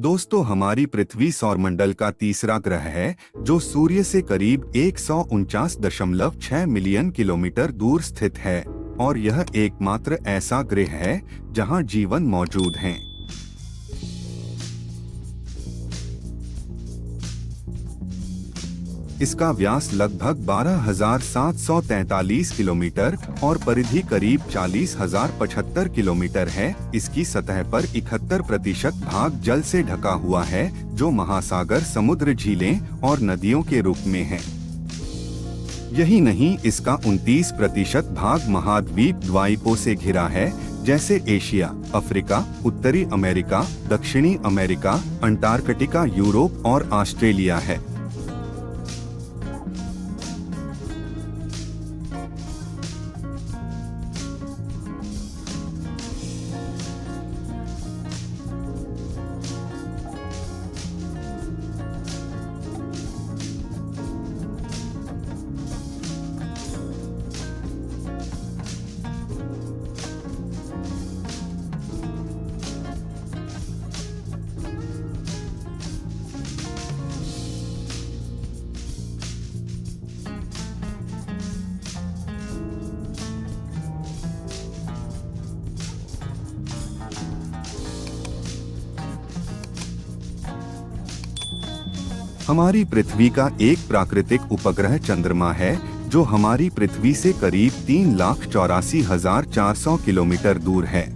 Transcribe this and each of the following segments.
दोस्तों, हमारी पृथ्वी सौरमंडल का तीसरा ग्रह है जो सूर्य से करीब 149.6 मिलियन किलोमीटर दूर स्थित है और यह एकमात्र ऐसा ग्रह है जहां जीवन मौजूद है। इसका व्यास लगभग 12,743 किलोमीटर और परिधि करीब 40,075 किलोमीटर है। इसकी सतह पर 71% भाग जल से ढका हुआ है जो महासागर, समुद्र, झीलें और नदियों के रूप में है। यही नहीं, इसका 29% भाग महाद्वीप द्वीपों से घिरा है, जैसे एशिया, अफ्रीका, उत्तरी अमेरिका, दक्षिणी अमेरिका, अंटार्कटिका, यूरोप और ऑस्ट्रेलिया है। हमारी पृथ्वी का एक प्राकृतिक उपग्रह चंद्रमा है जो हमारी पृथ्वी से करीब 3,84,400 किलोमीटर दूर है।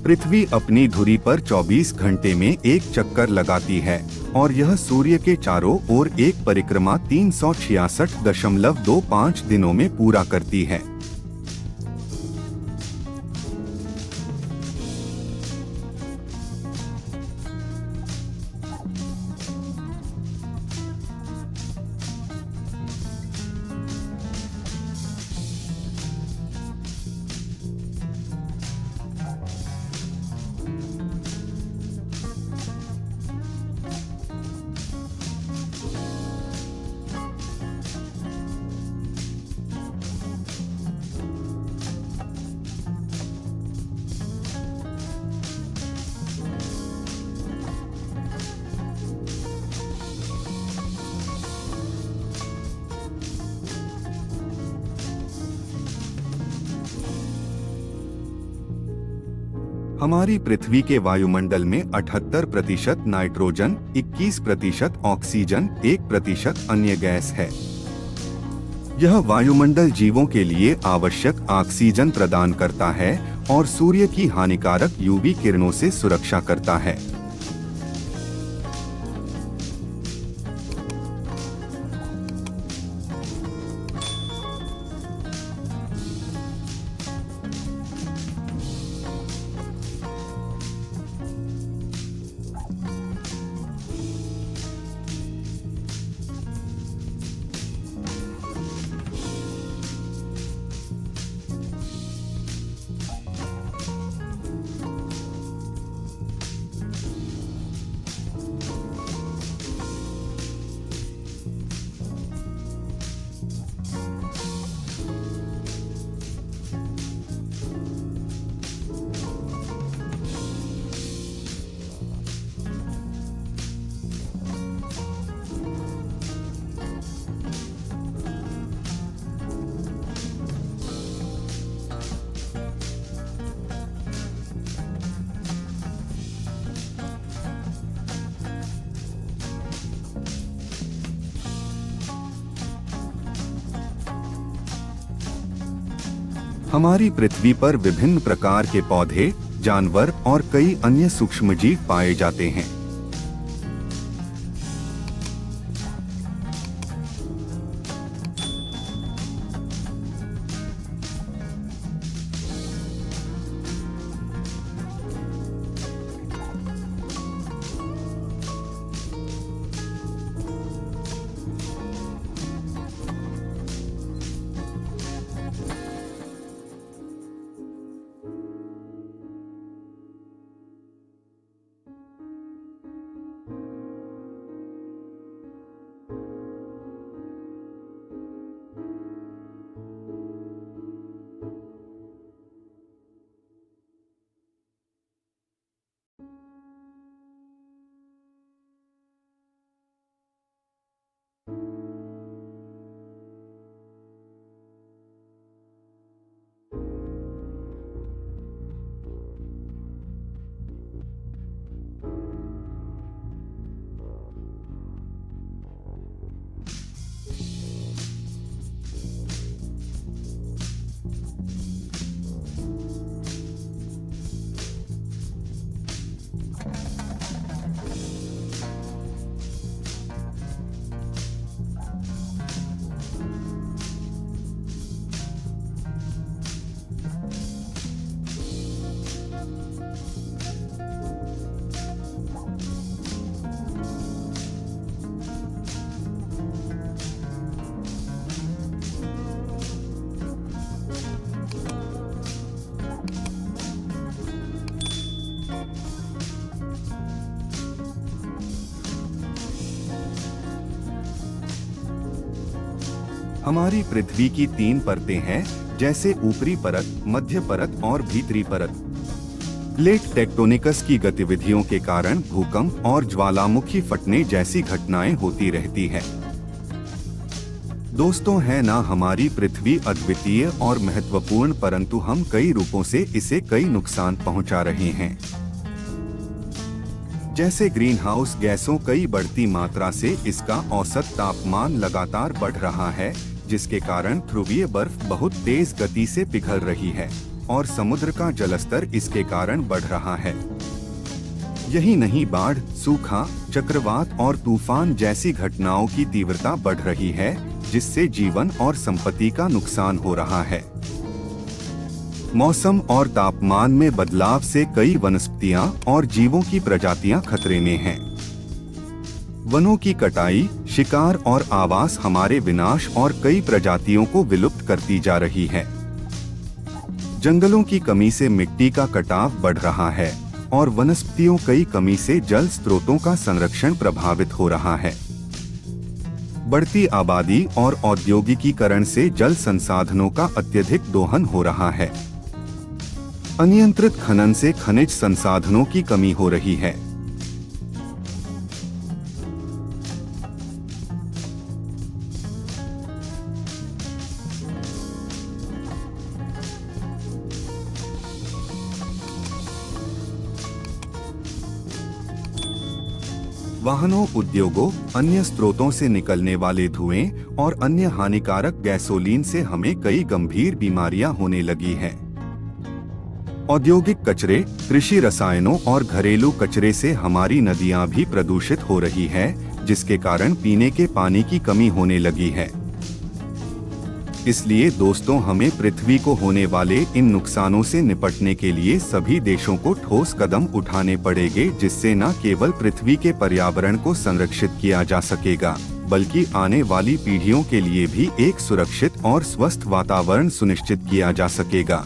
पृथ्वी अपनी धुरी पर 24 घंटे में एक चक्कर लगाती है और यह सूर्य के चारों ओर एक परिक्रमा 366.25 दिनों में पूरा करती है। हमारी पृथ्वी के वायुमंडल में 78% नाइट्रोजन, 21% ऑक्सीजन, 1% अन्य गैस है। यह वायुमंडल जीवों के लिए आवश्यक ऑक्सीजन प्रदान करता है और सूर्य की हानिकारक यूवी किरणों से सुरक्षा करता है। हमारी पृथ्वी पर विभिन्न प्रकार के पौधे, जानवर और कई अन्य सूक्ष्मजीव पाए जाते हैं। हमारी पृथ्वी की 3 परतें हैं, जैसे ऊपरी परत, मध्य परत और भीतरी परत। प्लेट टेक्टोनिकस की गतिविधियों के कारण भूकंप और ज्वालामुखी फटने जैसी घटनाएं होती रहती है। दोस्तों, है ना हमारी पृथ्वी अद्वितीय और महत्वपूर्ण, परंतु हम कई रूपों से इसे कई नुकसान पहुंचा रहे हैं। जैसे ग्रीन हाउस गैसों कई बढ़ती मात्रा से इसका औसत तापमान लगातार बढ़ रहा है, जिसके कारण ध्रुवीय बर्फ बहुत तेज गति से पिघल रही है और समुद्र का जलस्तर इसके कारण बढ़ रहा है। यही नहीं, बाढ़, सूखा, चक्रवात और तूफान जैसी घटनाओं की तीव्रता बढ़ रही है, जिससे जीवन और संपत्ति का नुकसान हो रहा है। मौसम और तापमान में बदलाव से कई वनस्पतियां और जीवों की प्रजातियां खतरे में हैं। वनों की कटाई, शिकार और आवास हमारे विनाश और कई प्रजातियों को विलुप्त करती जा रही है। जंगलों की कमी से मिट्टी का कटाव बढ़ रहा है और वनस्पतियों की कमी से जल स्रोतों का संरक्षण प्रभावित हो रहा है। बढ़ती आबादी और औद्योगिकीकरण से जल संसाधनों का अत्यधिक दोहन हो रहा है। अनियंत्रित खनन से खनिज संसाधनों की कमी हो रही है। वाहनों, उद्योगों, अन्य स्रोतों से निकलने वाले धुएं और अन्य हानिकारक गैसोलीन से हमें कई गंभीर बीमारियां होने लगी हैं। औद्योगिक कचरे, कृषि रसायनों और घरेलू कचरे से हमारी नदियां भी प्रदूषित हो रही है, जिसके कारण पीने के पानी की कमी होने लगी है। इसलिए दोस्तों, हमें पृथ्वी को होने वाले इन नुकसानों से निपटने के लिए सभी देशों को ठोस कदम उठाने पड़ेंगे, जिससे न केवल पृथ्वी के पर्यावरण को संरक्षित किया जा सकेगा, बल्कि आने वाली पीढ़ियों के लिए भी एक सुरक्षित और स्वस्थ वातावरण सुनिश्चित किया जा सकेगा।